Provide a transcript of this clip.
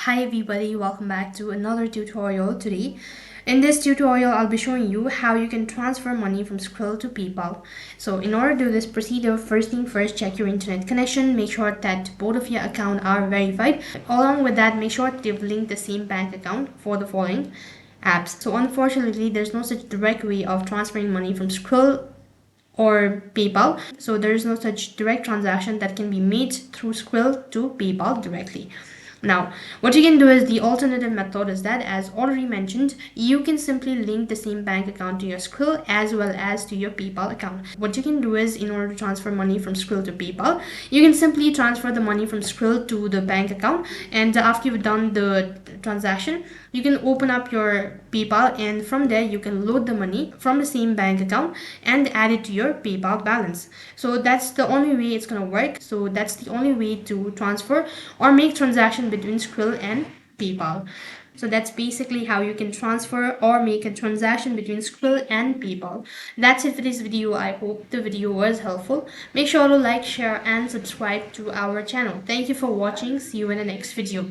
Hi everybody, welcome back to another tutorial today. In this tutorial, I'll be showing you how you can transfer money from Skrill to PayPal. So in order to do this procedure, first thing first, check your internet connection. Make sure that both of your accounts are verified. Along with that, make sure that you've linked the same bank account for the following apps. So unfortunately, there's no such direct way of transferring money from Skrill or PayPal. So there is no such direct transaction that can be made through Skrill to PayPal directly. Now, what you can do is the alternative method is that, as already mentioned, you can simply link the same bank account to your Skrill as well as to your PayPal account. What you can do is, in order to transfer money from Skrill to PayPal, you can simply transfer the money from Skrill to the bank account, and after you've done the transaction, you can open up your PayPal, and from there you can load the money from the same bank account and add it to your PayPal balance. So that's the only way it's gonna work. So that's the only way to transfer or make transaction between Skrill and PayPal. So that's basically how you can transfer or make a transaction between Skrill and PayPal. That's it for this video. I hope the video was helpful. Make sure to like, share and subscribe to our channel. Thank you for watching. See you in the next video.